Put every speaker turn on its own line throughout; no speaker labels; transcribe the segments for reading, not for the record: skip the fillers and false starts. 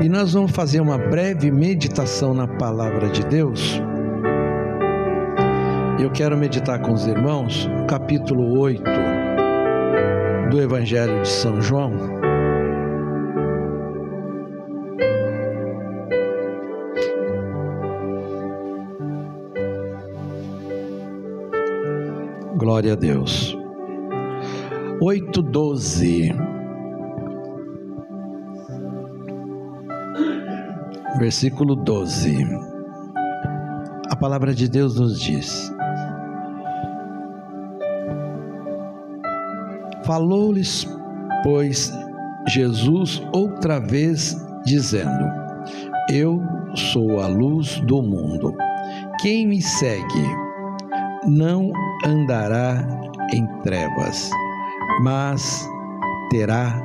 e nós vamos fazer uma breve meditação na palavra de Deus. Eu quero meditar com os irmãos o capítulo 8 do Evangelho de São João. Glória a Deus. 8:12. Versículo 12. A palavra de Deus nos diz: falou-lhes, pois, Jesus outra vez, dizendo: eu sou a luz do mundo. Quem me segue não andará em trevas, mas terá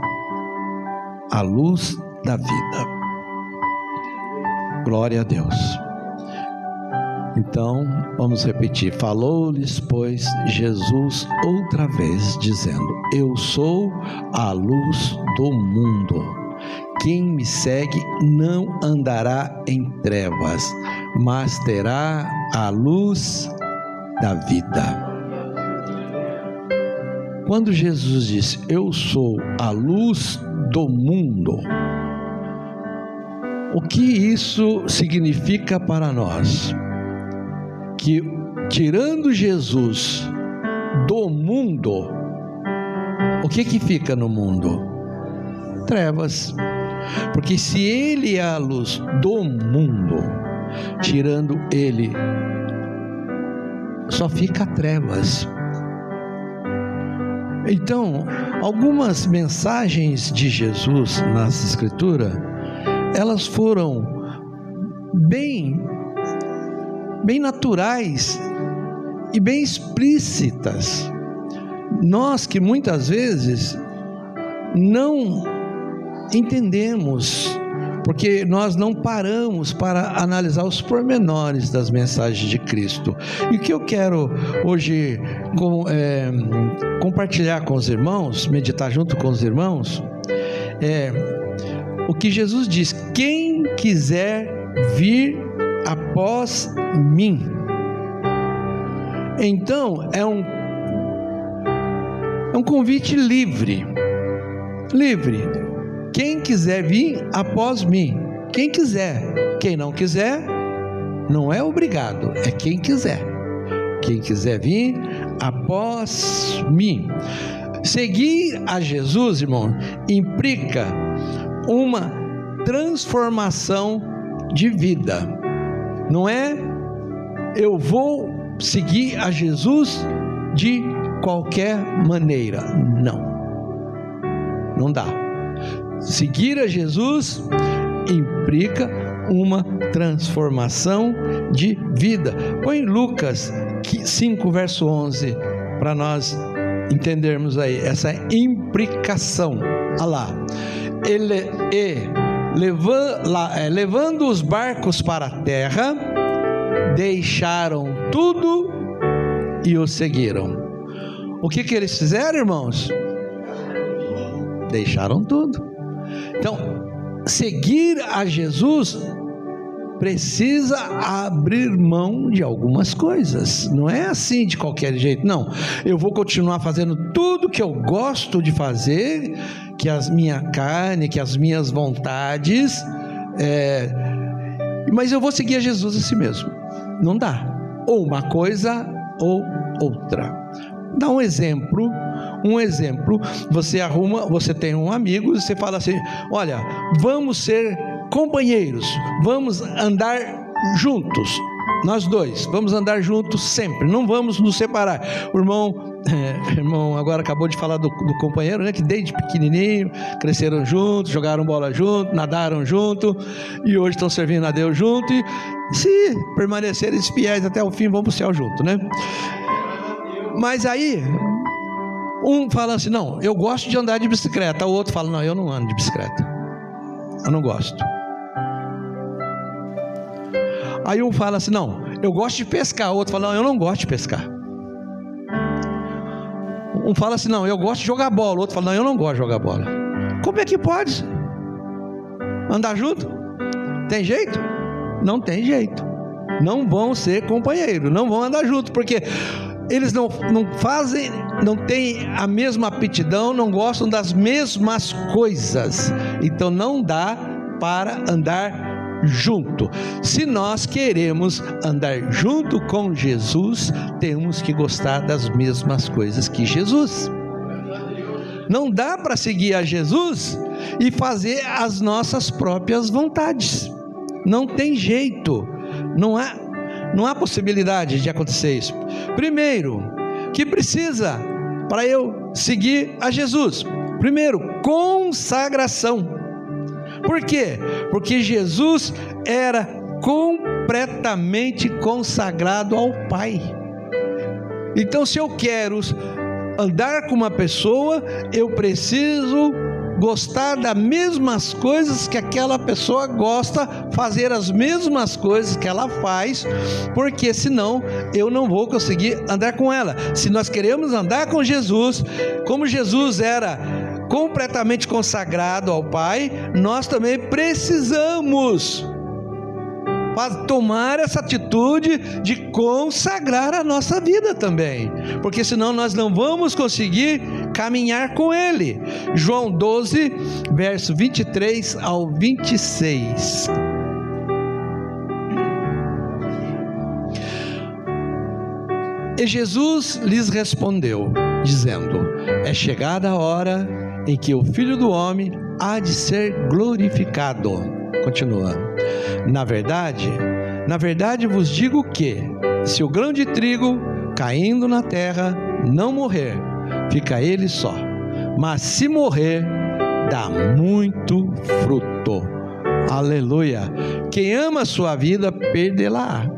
a luz da vida. Glória a Deus. Então, vamos repetir. Falou-lhes, pois, Jesus outra vez, dizendo: eu sou a luz do mundo. Quem me segue não andará em trevas, mas terá a luz da vida. Quando Jesus disse: eu sou a luz do mundo, o que isso significa para nós? Que tirando Jesus do mundo, o que fica no mundo? Trevas. Porque se Ele é a luz do mundo, tirando Ele, só fica trevas. Então, algumas mensagens de Jesus nas Escrituras, elas foram bem naturais e bem explícitas. Nós que muitas vezes não entendemos, porque nós não paramos para analisar os pormenores das mensagens de Cristo. E o que eu quero hoje compartilhar com os irmãos, meditar junto com os irmãos, é o que Jesus diz: quem quiser vir após mim. Então é um convite livre. Quem quiser vir após mim. Quem quiser. Quem não quiser, não é obrigado, é quem quiser. Quem quiser vir após mim. Seguir a Jesus, irmão, implica uma transformação de vida. Não é eu vou seguir a Jesus de qualquer maneira. Não dá. Seguir a Jesus implica uma transformação de vida. Põe Lucas 5, verso 11, para nós entendermos aí essa implicação. Olha lá. Levando os barcos para a terra, deixaram tudo e o seguiram. O que eles fizeram, irmãos? Deixaram tudo. Então, seguir a Jesus precisa abrir mão de algumas coisas. Não é assim de qualquer jeito. Não, eu vou continuar fazendo tudo que eu gosto de fazer, que a minha carne, que as minhas vontades, mas eu vou seguir a Jesus assim mesmo. Não dá. Ou uma coisa ou outra. Dá um exemplo. Você tem um amigo e você fala assim: olha, vamos ser companheiros, vamos andar juntos, nós dois, vamos andar juntos sempre, não vamos nos separar. O irmão agora acabou de falar do companheiro, né, que desde pequenininho cresceram juntos, jogaram bola junto, nadaram junto, e hoje estão servindo a Deus junto, e se permanecerem fiéis até o fim, vão para o céu junto, né? Mas aí um fala assim: não, eu gosto de andar de bicicleta. O outro fala: não, eu não ando de bicicleta, eu não gosto. Aí um fala assim: não, eu gosto de pescar. O outro fala: não, eu não gosto de pescar. Um fala assim: não, eu gosto de jogar bola. O outro fala: não, eu não gosto de jogar bola. Como é que pode? andar junto? Tem jeito? Não tem jeito. Não vão ser companheiros, não vão andar juntos, porque eles não fazem, não têm a mesma aptidão, não gostam das mesmas coisas. Então não dá para andar junto. Se nós queremos andar junto com Jesus, temos que gostar das mesmas coisas que Jesus. Não dá para seguir a Jesus e fazer as nossas próprias vontades. Não tem jeito. Não há possibilidade de acontecer isso. Primeiro, que precisa para eu seguir a Jesus? Primeiro, consagração. Por quê? Porque Jesus era completamente consagrado ao Pai. Então, se eu quero andar com uma pessoa, eu preciso gostar das mesmas coisas que aquela pessoa gosta, fazer as mesmas coisas que ela faz, porque senão eu não vou conseguir andar com ela. Se nós queremos andar com Jesus, como Jesus era completamente consagrado ao Pai, nós também precisamos tomar essa atitude de consagrar a nossa vida também, porque senão nós não vamos conseguir caminhar com Ele. João 12, verso 23 ao 26. E Jesus lhes respondeu, dizendo: é chegada a hora em que o Filho do Homem há de ser glorificado. Continua: na verdade vos digo que, se o grão de trigo caindo na terra não morrer, fica ele só, mas se morrer, dá muito fruto. Aleluia! Quem ama a sua vida, perdê-la-á.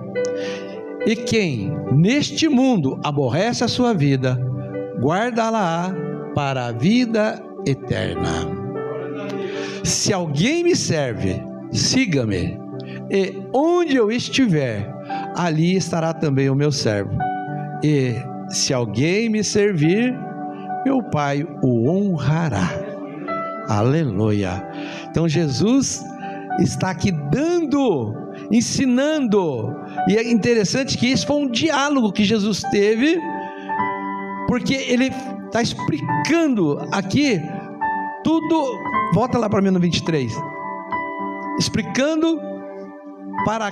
E quem neste mundo aborrece a sua vida, guardá-la-á para a vida eterna. Se alguém me serve, siga-me, e onde eu estiver, ali estará também o meu servo. E se alguém me servir, meu Pai o honrará. Aleluia! Então Jesus está aqui ensinando, e é interessante que isso foi um diálogo que Jesus teve, porque ele está explicando aqui tudo. Volta lá para mim no 23, explicando para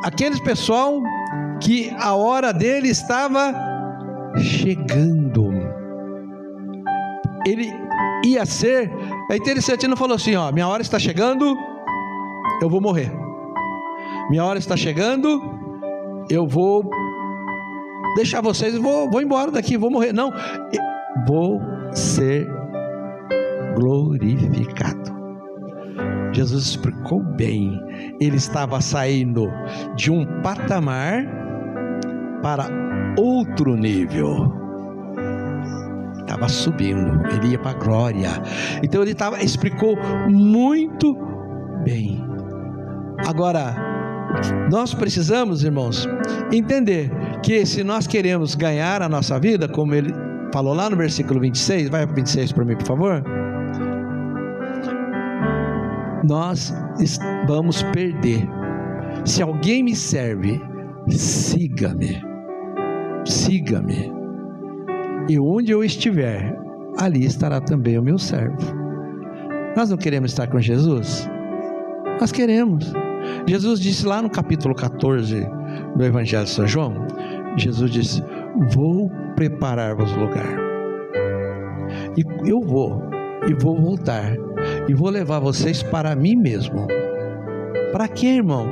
aqueles pessoal que a hora dele estava chegando. Ele ia ser, é interessante, ele não falou assim: ó, minha hora está chegando, eu vou morrer. Minha hora está chegando, eu vou deixar vocês, vou embora daqui, vou morrer. Não, vou ser glorificado. Jesus explicou bem. Ele estava saindo de um patamar para outro nível. Estava subindo, ele ia para a glória. Então ele explicou muito bem. Agora, nós precisamos, irmãos, entender que se nós queremos ganhar a nossa vida, como ele falou lá no versículo 26, vai para 26 para mim, por favor. Nós vamos perder. Se alguém me serve, siga-me. Siga-me. E onde eu estiver, ali estará também o meu servo. Nós não queremos estar com Jesus? Nós queremos. Jesus disse lá no capítulo 14 do Evangelho de São João, Jesus disse: vou preparar-vos lugar. E eu vou voltar, e vou levar vocês para mim mesmo. Para quê, irmão?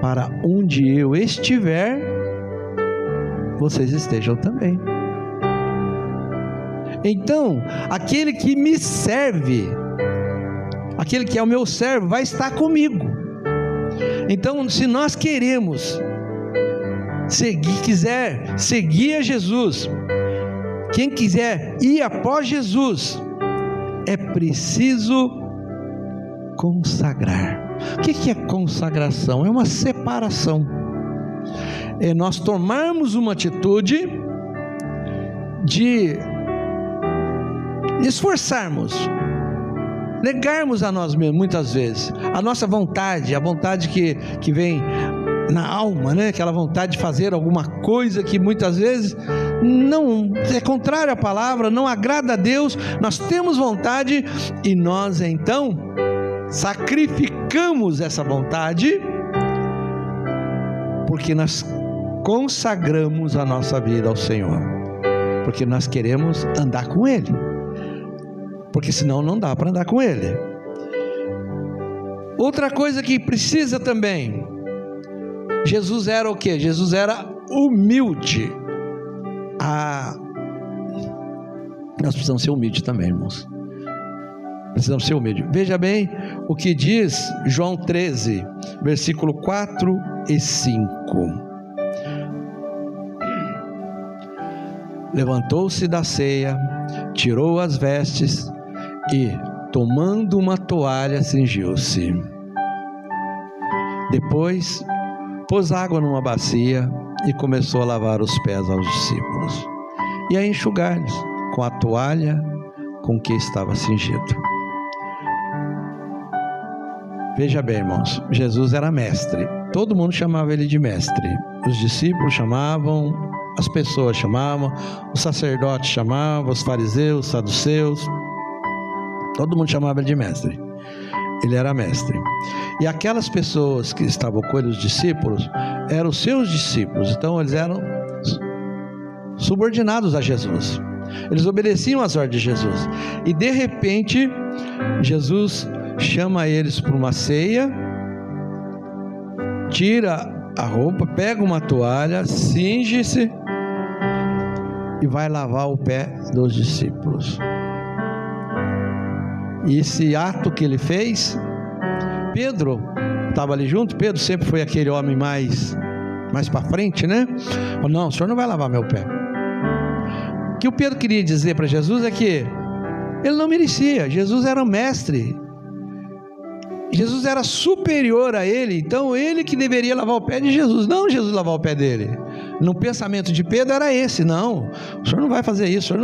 Para onde eu estiver, vocês estejam também. Então, aquele que me serve, aquele que é o meu servo, vai estar comigo. Então, se nós queremos quiser seguir a Jesus, quem quiser ir após Jesus, é preciso consagrar. O que é consagração? É uma separação. É nós tomarmos uma atitude de esforçarmos negarmos a nós mesmos, muitas vezes, a nossa vontade, a vontade que vem na alma, né? Aquela vontade de fazer alguma coisa que muitas vezes não é contrária à palavra, não agrada a Deus. Nós temos vontade e nós então sacrificamos essa vontade, porque nós consagramos a nossa vida ao Senhor, porque nós queremos andar com Ele, porque senão não dá para andar com Ele. Outra coisa que precisa também, Jesus era o quê? Jesus era humilde. Nós precisamos ser humildes também, irmãos. Precisamos ser humildes. Veja bem o que diz João 13, versículo 4 e 5. Levantou-se da ceia, tirou as vestes e, tomando uma toalha, cingiu-se. Depois, pôs água numa bacia e começou a lavar os pés aos discípulos e a enxugar-lhes com a toalha com que estava cingido. Veja bem, irmãos, Jesus era mestre, todo mundo chamava ele de mestre, os discípulos chamavam, as pessoas chamavam, os sacerdotes chamavam, os fariseus, os saduceus, todo mundo chamava ele de mestre. Ele era mestre, e aquelas pessoas que estavam com ele, os discípulos, eram os seus discípulos, então eles eram subordinados a Jesus, eles obedeciam às ordens de Jesus, e de repente, Jesus chama eles para uma ceia, tira a roupa, pega uma toalha, cinge-se, e vai lavar o pé dos discípulos. E esse ato que ele fez, Pedro estava ali junto. Pedro sempre foi aquele homem mais para frente, né? Falou, não, o senhor não vai lavar meu pé. O que o Pedro queria dizer para Jesus é que ele não merecia. Jesus era o mestre, Jesus era superior a ele, então ele que deveria lavar o pé de Jesus, não Jesus lavar o pé dele. No pensamento de Pedro era esse: não, o senhor não vai fazer isso,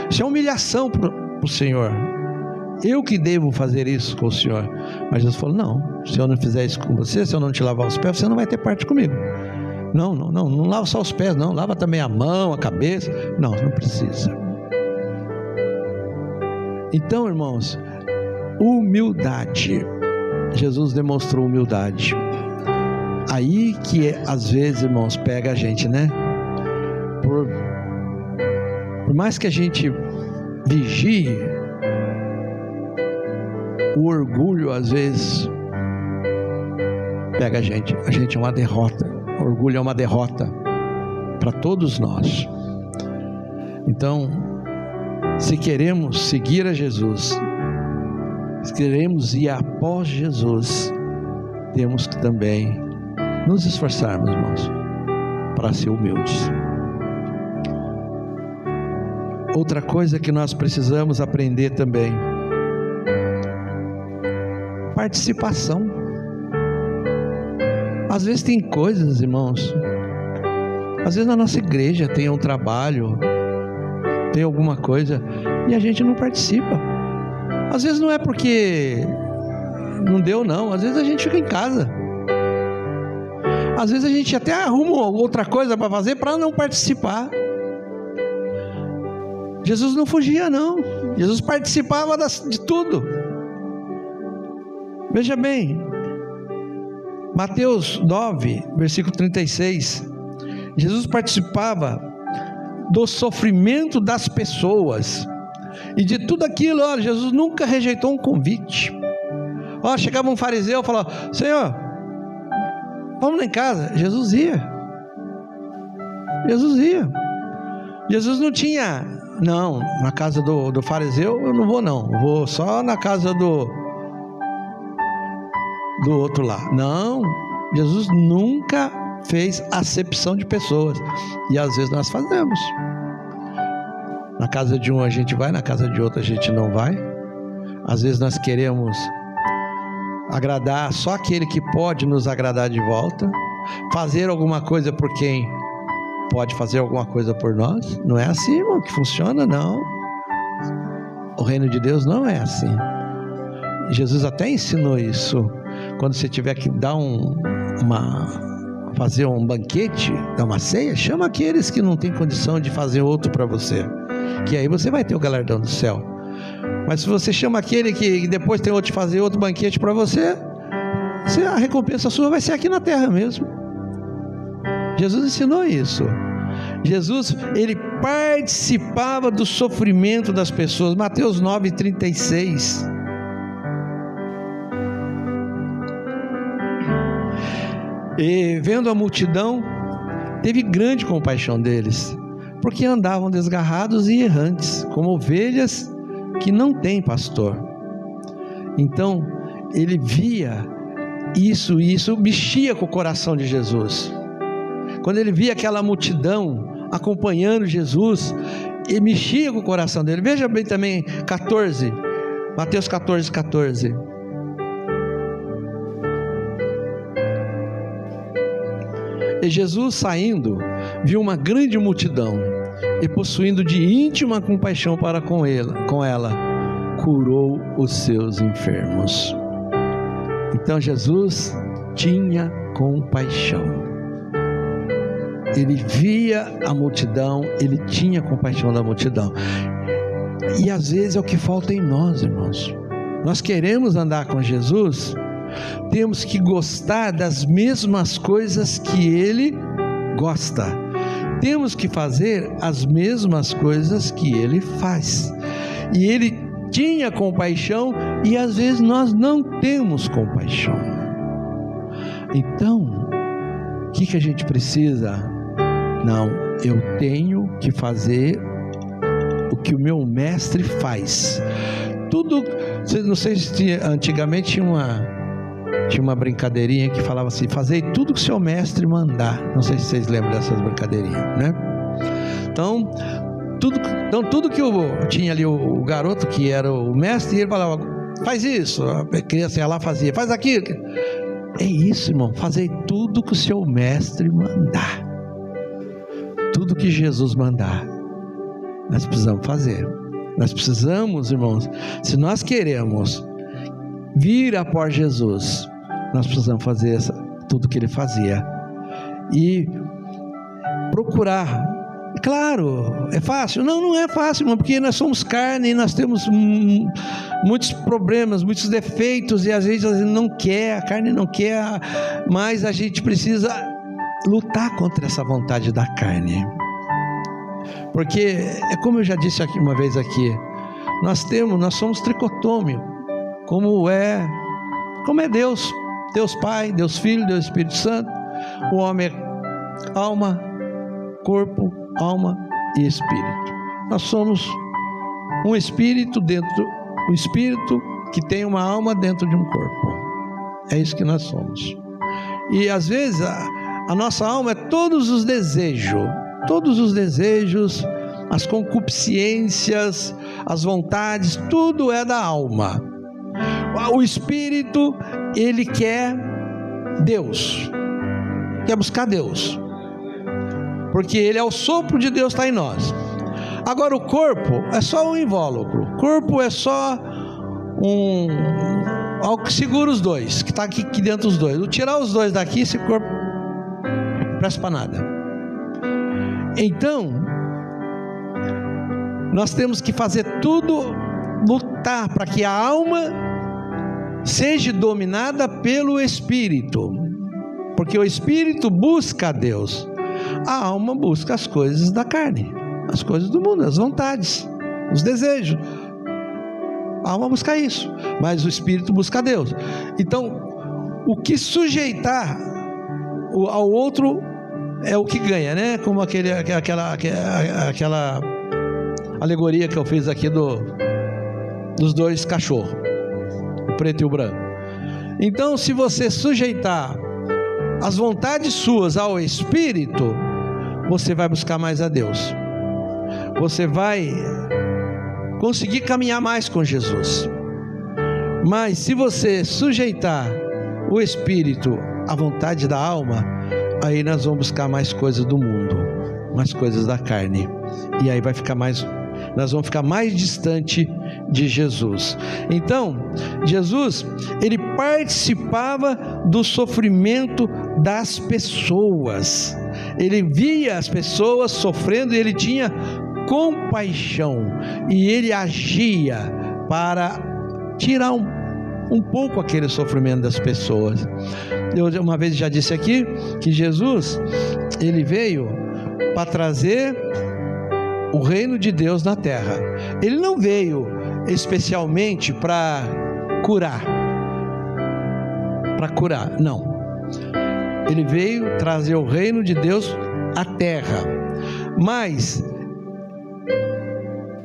isso é humilhação para o Senhor, eu que devo fazer isso com o Senhor. Mas Jesus falou, não, se eu não fizer isso com você, se eu não te lavar os pés, você não vai ter parte comigo. Não lava só os pés, não, lava também a mão, a cabeça. Não precisa. Então, irmãos, humildade. Jesus demonstrou humildade. Aí que às vezes, irmãos, pega a gente, né? Por mais que a gente vigie, o orgulho às vezes pega a gente é uma derrota. O orgulho é uma derrota para todos nós. Então, se queremos seguir a Jesus, se queremos ir após Jesus, temos que também nos esforçarmos, irmãos, para ser humildes. Outra coisa que nós precisamos aprender também: participação. Às vezes tem coisas, irmãos, às vezes na nossa igreja tem um trabalho, tem alguma coisa, e a gente não participa. Às vezes não é porque não deu, não, às vezes a gente fica em casa, às vezes a gente até arruma outra coisa para fazer para não participar. Jesus não fugia, não, Jesus participava de tudo. Veja bem, Mateus 9, versículo 36, Jesus participava do sofrimento das pessoas e de tudo aquilo. Olha, Jesus nunca rejeitou um convite. Olha, chegava um fariseu e falava: Senhor, vamos lá em casa. Jesus ia. Jesus não tinha, não, na casa do fariseu eu não vou, não, vou só na casa do outro lá. Não, Jesus nunca fez acepção de pessoas, e às vezes nós fazemos. Na casa de um a gente vai, na casa de outro a gente não vai. Às vezes nós queremos agradar só aquele que pode nos agradar de volta, fazer alguma coisa por quem pode fazer alguma coisa por nós. Não é assim, irmão, que funciona, não. O reino de Deus não é assim. Jesus até ensinou isso. Quando você tiver que dar fazer um banquete, dar uma ceia, chama aqueles que não têm condição de fazer outro para você, que aí você vai ter o galardão do céu. Mas se você chama aquele que depois tem outro de fazer outro banquete para você, a recompensa sua vai ser aqui na terra mesmo. Jesus ensinou isso. Jesus, ele participava do sofrimento das pessoas. Mateus 9:36. E vendo a multidão, teve grande compaixão deles, porque andavam desgarrados e errantes, como ovelhas que não têm pastor. Então, ele via isso, e isso mexia com o coração de Jesus. Quando ele via aquela multidão acompanhando Jesus, e mexia com o coração dele. Veja bem também 14, Mateus 14:14. E Jesus, saindo, viu uma grande multidão, e possuindo de íntima compaixão para com ela, curou os seus enfermos. Então Jesus tinha compaixão. Ele via a multidão, ele tinha compaixão da multidão. E às vezes é o que falta em nós, irmãos. Nós queremos andar com Jesus, temos que gostar das mesmas coisas que ele gosta. Temos que fazer as mesmas coisas que ele faz. E ele tinha compaixão, e às vezes nós não temos compaixão. Então, o que a gente precisa? Não, eu tenho que fazer o que o meu mestre faz. Tudo, não sei se antigamente tinha uma brincadeirinha que falava assim: fazei tudo que o seu mestre mandar. Não sei se vocês lembram dessas brincadeirinhas, né? Então tudo que tinha ali o garoto que era o mestre, e ele falava: faz isso. A criança ia lá, fazia, faz aquilo. É isso, irmão, fazei tudo que o seu mestre mandar. Tudo que Jesus mandar, nós precisamos fazer. Nós precisamos, irmãos, se nós queremos vir após Jesus, nós precisamos fazer tudo que ele fazia e procurar. Claro, é fácil? Não é fácil, irmão, porque nós somos carne e nós temos muitos problemas, muitos defeitos, e às vezes a gente não quer, a carne não quer, mas a gente precisa lutar contra essa vontade da carne. Porque é como eu já disse aqui uma vez aqui, nós somos tricotômio, como é Deus Pai, Deus Filho, Deus Espírito Santo. O homem é alma, corpo, alma e espírito. Nós somos um espírito que tem uma alma dentro de um corpo. É isso que nós somos. E às vezes a nossa alma é todos os desejos, as concupiscências, as vontades, tudo é da alma. O espírito, ele quer Deus, quer buscar Deus, porque ele é o sopro de Deus, está em nós. Agora o corpo é só um invólucro, o corpo é só algo que segura os dois, que está aqui dentro dos dois. Tirar os dois daqui, esse corpo não presta para nada. Então, nós temos que fazer tudo, lutar para que a alma seja dominada pelo Espírito, porque o Espírito busca a Deus, a alma busca as coisas da carne, as coisas do mundo, as vontades, os desejos. A alma busca isso, mas o Espírito busca a Deus. Então, o que sujeitar ao outro é o que ganha, né? Como aquela alegoria que eu fiz aqui dos dois cachorros, o preto e o branco. Então, se você sujeitar as vontades suas ao Espírito, você vai buscar mais a Deus, você vai conseguir caminhar mais com Jesus. Mas se você sujeitar o Espírito à vontade da alma, aí nós vamos buscar mais coisas do mundo, mais coisas da carne, e aí nós vamos ficar mais distante de Jesus. Então, Jesus, ele participava do sofrimento das pessoas. Ele via as pessoas sofrendo e ele tinha compaixão. E ele agia para tirar um pouco aquele sofrimento das pessoas. Eu uma vez já disse aqui que Jesus, ele veio para trazer o reino de Deus na terra. Ele não veio especialmente para curar, não. Ele veio trazer o reino de Deus à terra, mas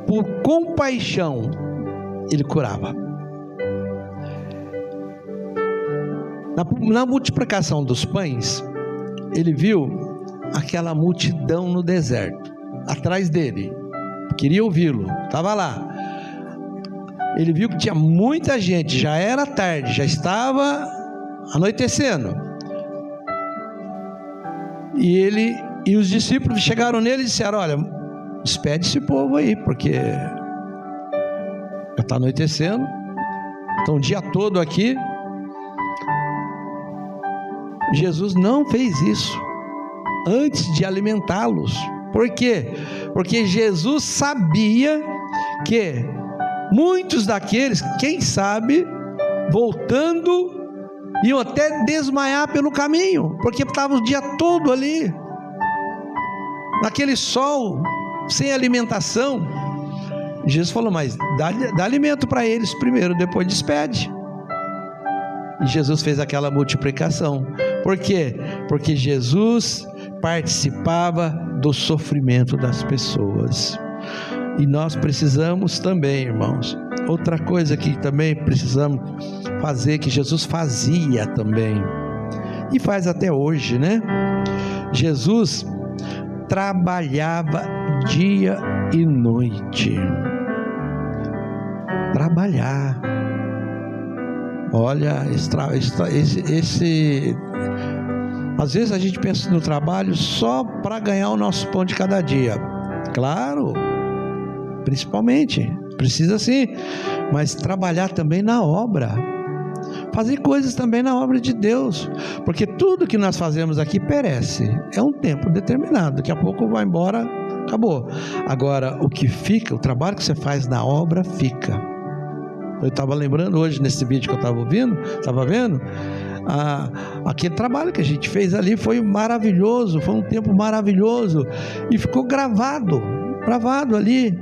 por compaixão ele curava. Na multiplicação dos pães, ele viu aquela multidão no deserto, atrás dele, queria ouvi-lo, estava lá. Ele viu que tinha muita gente, já era tarde, já estava anoitecendo. E os discípulos chegaram nele e disseram: olha, despede esse povo aí, porque já está anoitecendo, estão o dia todo aqui. Jesus não fez isso antes de alimentá-los. Por quê? Porque Jesus sabia que muitos daqueles, quem sabe, voltando, iam até desmaiar pelo caminho, porque estavam o dia todo ali, naquele sol, sem alimentação. Jesus falou: mas dá alimento para eles primeiro, depois despede. E Jesus fez aquela multiplicação. Por quê? Porque Jesus participava do sofrimento das pessoas. E nós precisamos também, irmãos, outra coisa que também precisamos fazer, que Jesus fazia também, e faz até hoje, né? Jesus trabalhava dia e noite. Trabalhar. Olha, às vezes a gente pensa no trabalho só para ganhar o nosso pão de cada dia. Claro, principalmente, precisa sim, mas trabalhar também na obra, fazer coisas também na obra de Deus, porque tudo que nós fazemos aqui perece, é um tempo determinado, daqui a pouco vai embora, acabou. Agora, o que fica, o trabalho que você faz na obra fica. Eu estava lembrando hoje, nesse vídeo que eu estava vendo, aquele trabalho que a gente fez ali foi maravilhoso, foi um tempo maravilhoso, e ficou gravado ali,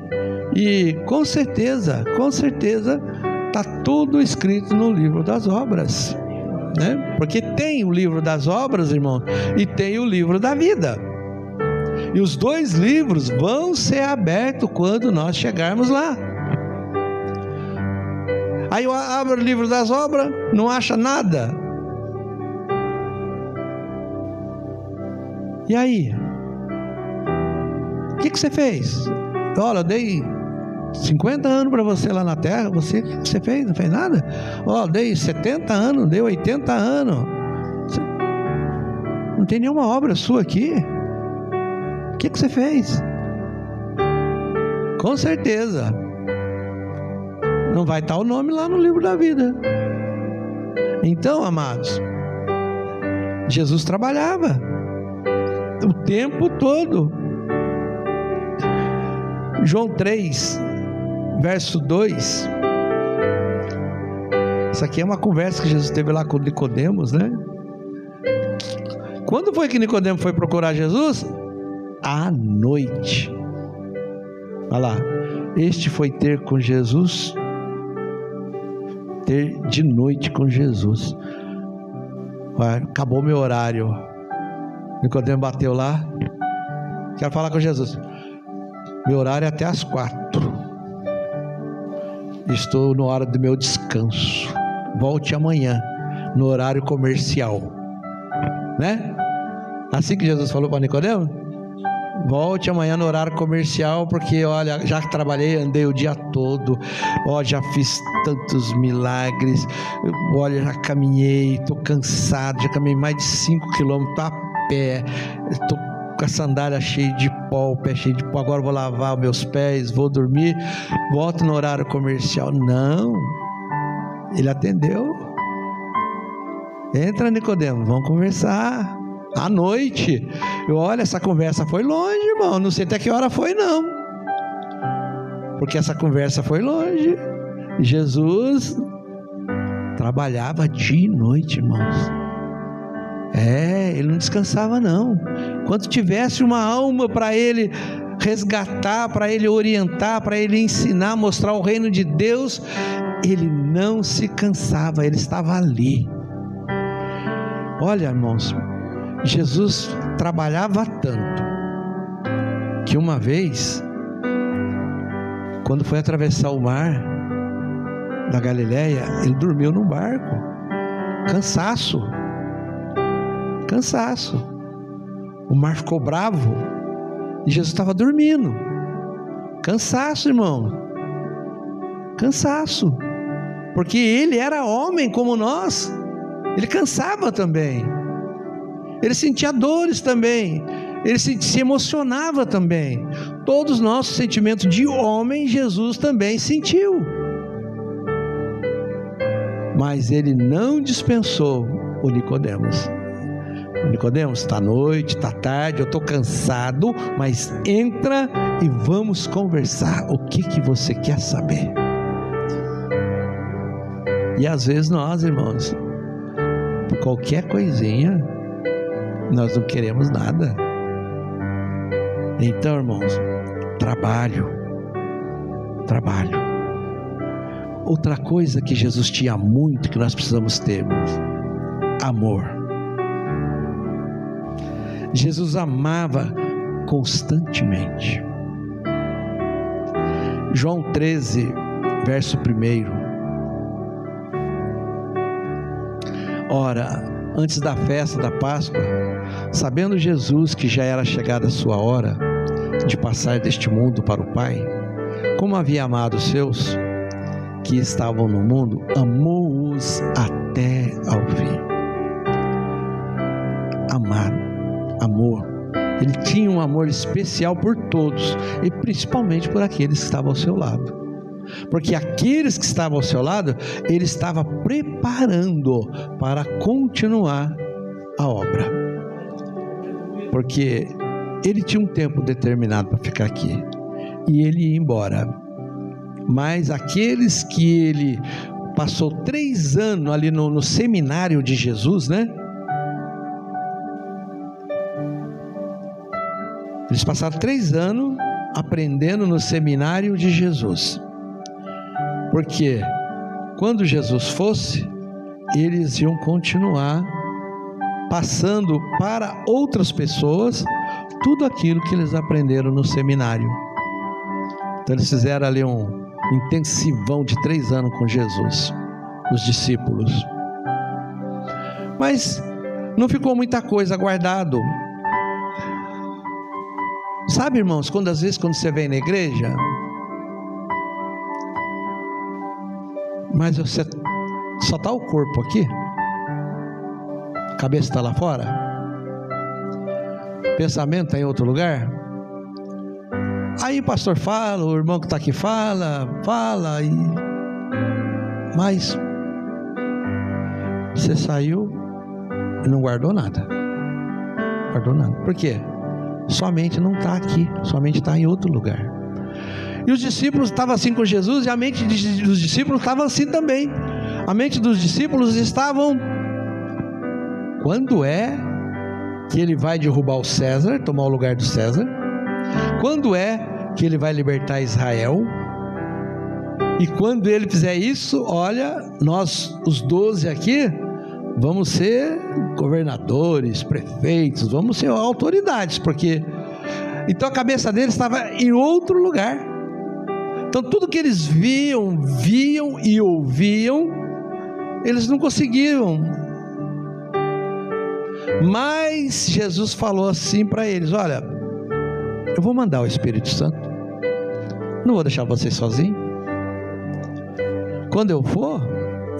e com certeza, está tudo escrito no livro das obras, né? Porque tem o livro das obras, irmão, e tem o livro da vida, e os dois livros vão ser abertos quando nós chegarmos lá. Aí eu abro o livro das obras, não acha nada. E aí? O que você fez? Olha, eu dei 50 anos para você lá na terra, o que você fez? Não fez nada? Ó, dei 70 anos, dei 80 anos. Não tem nenhuma obra sua aqui. O que você fez? Com certeza não vai estar o nome lá no livro da vida. Então, amados, Jesus trabalhava o tempo todo. João 3, verso 2. Isso aqui é uma conversa que Jesus teve lá com Nicodemos, né? Quando foi que Nicodemos foi procurar Jesus? À noite. Olha lá. Este foi ter com Jesus, ter de noite com Jesus. Acabou meu horário. Nicodemo bateu lá. Quero falar com Jesus. Meu horário é até às 4. Estou na hora do meu descanso. Volte amanhã no horário comercial, né? Assim que Jesus falou para Nicodemo. Volte amanhã no horário comercial, porque olha, já trabalhei, andei o dia todo, ó, já fiz tantos milagres, olha, já caminhei, estou cansado, já caminhei mais de 5 quilômetros a pé, estou com a sandália cheia de pó, o pé cheio de pó, agora vou lavar os meus pés, vou dormir, volto no horário comercial. Não, ele atendeu. Entra, Nicodemo, vamos conversar à noite. Olha, essa conversa foi longe, irmão, não sei até que hora foi não, porque essa conversa foi longe. Jesus trabalhava dia e noite, irmãos. Ele não descansava não. Quando tivesse uma alma para ele resgatar, para ele orientar, para ele ensinar, mostrar o reino de Deus, ele não se cansava, ele estava ali. Olha, irmãos, Jesus trabalhava tanto que uma vez, quando foi atravessar o mar da Galileia, ele dormiu no barco. Cansaço. O mar ficou bravo e Jesus estava dormindo. Cansaço, irmão. Cansaço. Porque ele era homem como nós. Ele cansava também. Ele sentia dores também. Ele se emocionava também. Todos os nossos sentimentos de homem, Jesus também sentiu. Mas ele não dispensou o Nicodemos. Nicodemos, está noite, está tarde, eu estou cansado, mas entra e vamos conversar. O que você quer saber? E às vezes nós, irmãos, por qualquer coisinha, nós não queremos nada. Então, irmãos, trabalho. Outra coisa que Jesus tinha muito, que nós precisamos ter, irmãos: amor. Jesus amava constantemente. João 13, verso 1. Ora, antes da festa da Páscoa, sabendo Jesus que já era chegada a sua hora de passar deste mundo para o Pai, como havia amado os seus que estavam no mundo, amou-os até ao fim. Amor. Ele tinha um amor especial por todos, e principalmente por aqueles que estavam ao seu lado, porque aqueles que estavam ao seu lado, ele estava preparando para continuar a obra, porque ele tinha um tempo determinado para ficar aqui, e ele ia embora. Mas aqueles que ele passou 3 anos ali no seminário de Jesus, né? Eles passaram 3 anos aprendendo no seminário de Jesus, porque quando Jesus fosse, eles iam continuar passando para outras pessoas tudo aquilo que eles aprenderam no seminário. Então eles fizeram ali um intensivão de 3 anos com Jesus, os discípulos. Mas não ficou muita coisa guardado. Sabe, irmãos, às vezes quando você vem na igreja, mas você só está o corpo aqui, a cabeça está lá fora, o pensamento está em outro lugar. Aí o pastor fala, o irmão que está aqui fala, mas você saiu e não guardou nada. Por quê? Sua mente não está aqui, sua mente está em outro lugar. E os discípulos estavam assim com Jesus, e a mente dos discípulos estava assim também. A mente dos discípulos estavam: quando é que ele vai derrubar o César, tomar o lugar do César? Quando é que ele vai libertar Israel? E quando ele fizer isso, olha, nós os 12 aqui vamos ser governadores, prefeitos, vamos ser autoridades, porque então a cabeça deles estava em outro lugar. Então tudo que eles viam e ouviam, eles não conseguiam. Mas Jesus falou assim para eles: olha, eu vou mandar o Espírito Santo, não vou deixar vocês sozinhos. Quando eu for,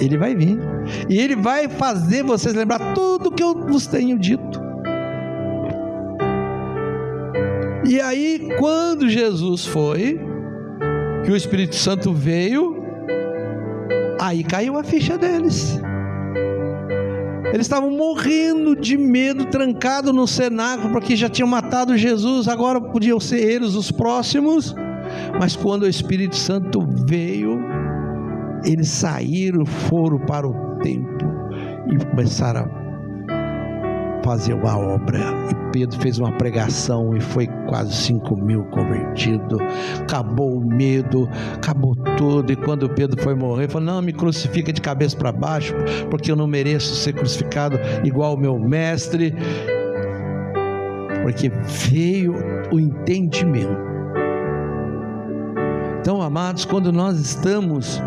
ele vai vir, e ele vai fazer vocês lembrar tudo que eu vos tenho dito. E aí, quando Jesus foi, que o Espírito Santo veio, aí caiu a ficha deles. Eles estavam morrendo de medo, trancados no cenáculo, porque já tinham matado Jesus, agora podiam ser eles os próximos. Mas quando o Espírito Santo veio, eles saíram, foram para o templo e começaram a fazer uma obra. E Pedro fez uma pregação e foi quase 5.000 convertidos. Acabou o medo, acabou tudo. E quando Pedro foi morrer, ele falou: não, me crucifica de cabeça para baixo, porque eu não mereço ser crucificado igual o meu mestre. Porque veio o entendimento. Então, amados, quando nós estamos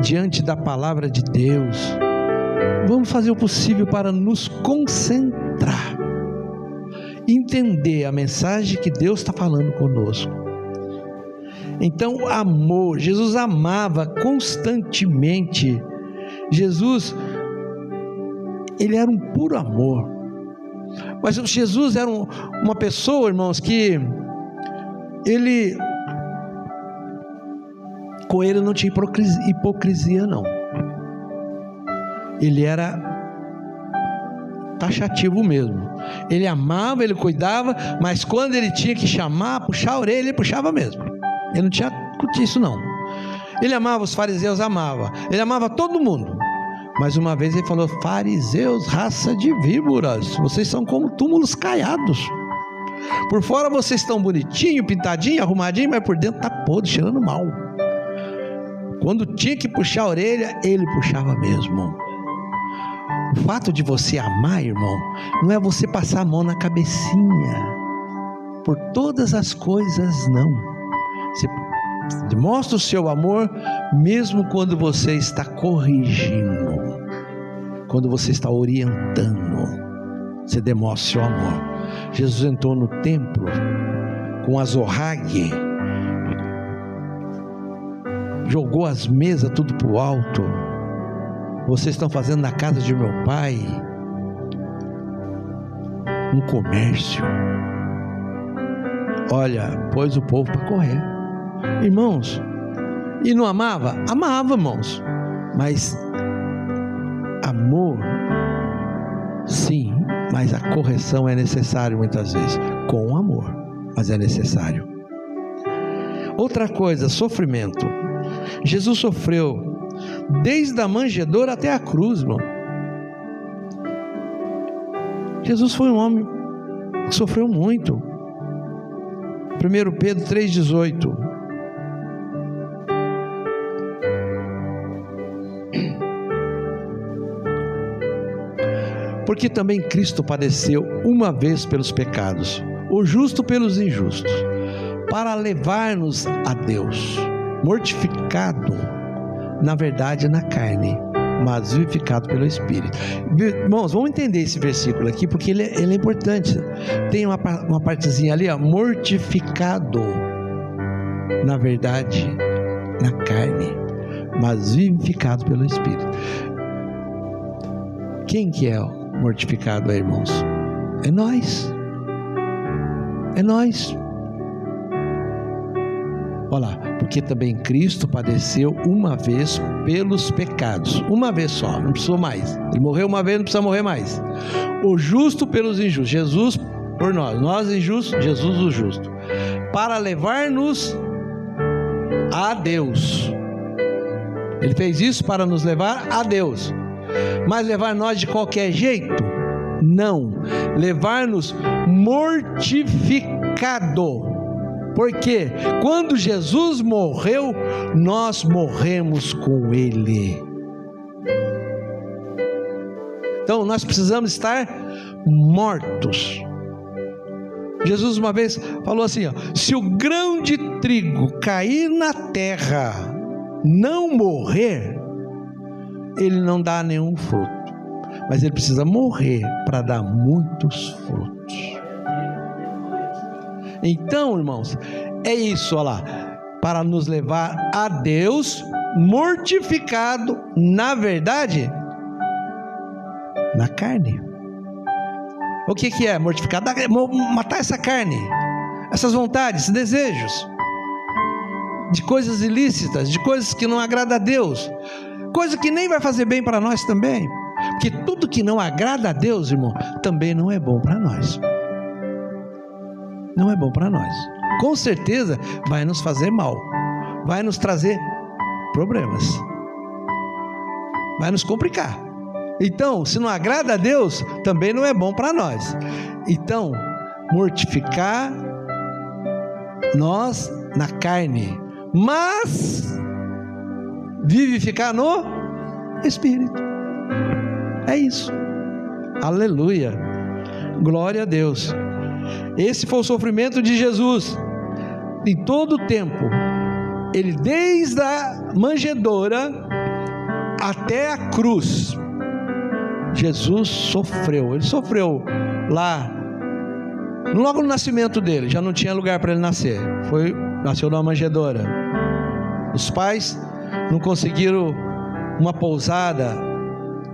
diante da palavra de Deus, vamos fazer o possível para nos concentrar, entender a mensagem que Deus está falando conosco. Então, amor, Jesus amava constantemente. Jesus, ele era um puro amor. Mas Jesus era uma pessoa, irmãos, que com ele não tinha hipocrisia, não. Ele era taxativo mesmo. Ele amava, ele cuidava, mas quando ele tinha que chamar, puxar a orelha, ele puxava mesmo. Ele não tinha isso, não. Ele amava os fariseus, amava. Ele amava todo mundo. Mas uma vez ele falou: fariseus, raça de víboras, vocês são como túmulos caiados. Por fora vocês estão bonitinho, pintadinho, arrumadinho, mas por dentro está podre, cheirando mal. Quando tinha que puxar a orelha, ele puxava mesmo. O fato de você amar, irmão, não é você passar a mão na cabecinha por todas as coisas, não. Você demonstra o seu amor mesmo quando você está corrigindo, quando você está orientando. Você demonstra o seu amor. Jesus entrou no templo com azorrague, jogou as mesas tudo para o alto. Vocês estão fazendo na casa de meu pai um comércio. Olha, pôs o povo para correr. Irmãos, e não amava? Amava, irmãos. Mas amor, sim, mas a correção é necessária muitas vezes. Com amor, mas é necessário. Outra coisa, sofrimento. Jesus sofreu desde a manjedoura até a cruz, irmão. Jesus foi um homem que sofreu muito. 1 Pedro 3,18. Porque também Cristo padeceu uma vez pelos pecados, o justo pelos injustos, para levar-nos a Deus, mortificado, na verdade, na carne, mas vivificado pelo Espírito. Irmãos, vamos entender esse versículo aqui, porque ele é importante. Tem uma partezinha ali, ó, mortificado, na verdade, na carne, mas vivificado pelo Espírito. Quem que é mortificado aí, irmãos? É nós. É nós. Olha lá, porque também Cristo padeceu uma vez pelos pecados, uma vez só, não precisou mais. Ele morreu uma vez, não precisa morrer mais. O justo pelos injustos, Jesus por nós injustos, Jesus o justo, para levar-nos a Deus. Ele fez isso para nos levar a Deus. Mas levar nós de qualquer jeito? Não. Levar-nos mortificado. Porque quando Jesus morreu, nós morremos com Ele. Então nós precisamos estar mortos. Jesus uma vez falou assim, ó, se o grão de trigo cair na terra, não morrer, ele não dá nenhum fruto. Mas ele precisa morrer para dar muitos frutos. Então, irmãos, é isso, olha lá, para nos levar a Deus, mortificado, na verdade, na carne. O que é mortificado? Matar essa carne. essas vontades, desejos, de coisas ilícitas, de coisas que não agradam a Deus, coisa que nem vai fazer bem para nós também, porque tudo que não agrada a Deus, irmão, também não é bom para nós. Não é bom para nós. Com certeza vai nos fazer mal, vai nos trazer problemas, vai nos complicar. Então, se não agrada a Deus, também não é bom para nós. Então, mortificar nós na carne, mas vivificar no Espírito. É isso. Aleluia. Glória a Deus. Esse foi o sofrimento de Jesus em todo o tempo. Ele, desde a manjedoura até a cruz, Jesus sofreu. Ele sofreu lá, logo no nascimento dele, já não tinha lugar para ele nascer. Nasceu numa manjedoura. Os pais não conseguiram uma pousada,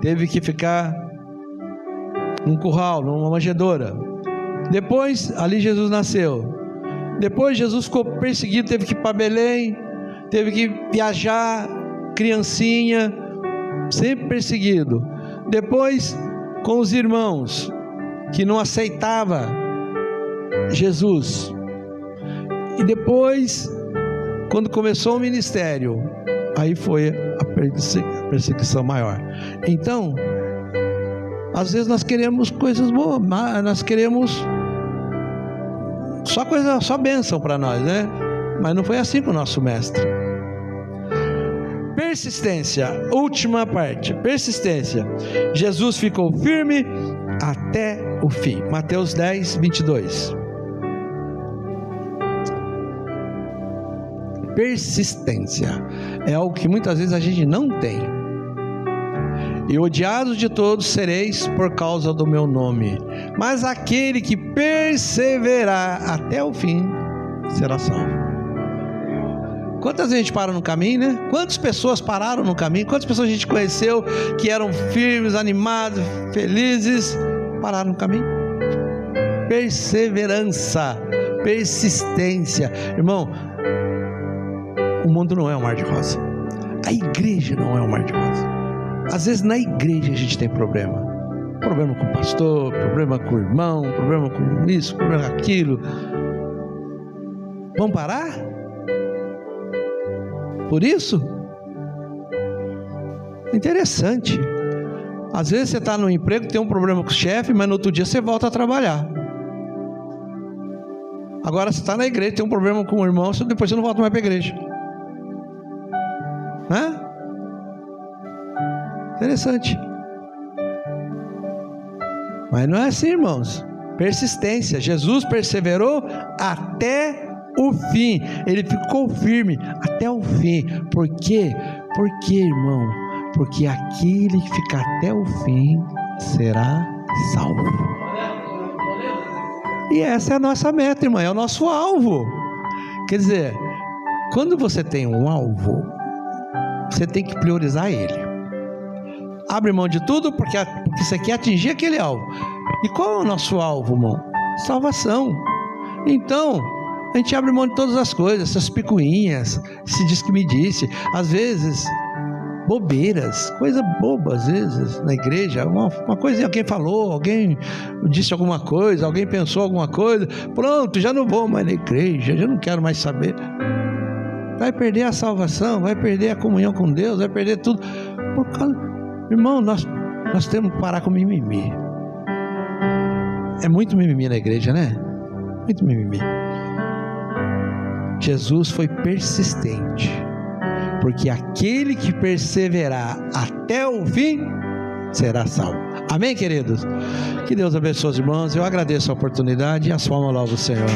teve que ficar num curral, numa manjedoura. Depois, ali Jesus nasceu. Depois Jesus ficou perseguido, teve que ir para Belém, teve que viajar, criancinha, sempre perseguido. Depois, com os irmãos que não aceitavam Jesus. E depois, quando começou o ministério, aí foi a perseguição maior. Então, às vezes nós queremos coisas boas, nós queremos só bênção para nós, né? Mas não foi assim com o nosso mestre. Persistência, última parte, persistência. Jesus ficou firme até o fim. Mateus 10, 22. Persistência é algo que muitas vezes a gente não tem. E odiados de todos sereis por causa do meu nome, mas aquele que perseverar até o fim será salvo. Quantas gente para no caminho, né? Quantas pessoas pararam no caminho? Quantas pessoas a gente conheceu que eram firmes, animados, felizes, pararam no caminho? Perseverança, persistência. Irmão, o mundo não é um mar de rosa. A igreja não é um mar de rosa. Às vezes na igreja a gente tem problema. Problema com o pastor, problema com o irmão, problema com isso, problema com aquilo. Vamos parar? Por isso? Interessante. Às vezes você está no emprego, tem um problema com o chefe, mas no outro dia você volta a trabalhar. Agora você está na igreja, tem um problema com o irmão, depois você não volta mais para a igreja. Né? Interessante. Mas não é assim, irmãos. Persistência. Jesus perseverou até o fim. Ele ficou firme até o fim. Por quê? Porque, irmão, porque aquele que ficar até o fim será salvo. E essa é a nossa meta, irmão, é o nosso alvo. Quer dizer, quando você tem um alvo, você tem que priorizar ele. Abre mão de tudo porque você quer atingir aquele alvo. E qual é o nosso alvo, irmão? Salvação. Então, a gente abre mão de todas as coisas, essas picuinhas, se diz que me disse, às vezes, bobeiras, coisa boba, às vezes, na igreja, uma coisa, alguém falou, alguém disse alguma coisa, alguém pensou alguma coisa, pronto, já não vou mais na igreja, já não quero mais saber. Vai perder a salvação, vai perder a comunhão com Deus, vai perder tudo. Por causa... Irmão, nós temos que parar com mimimi. É muito mimimi na igreja, né? Muito mimimi. Jesus foi persistente, porque aquele que perseverar até o fim será salvo. Amém, queridos? Que Deus abençoe os irmãos. Eu agradeço a oportunidade e as palmas logo, Senhor.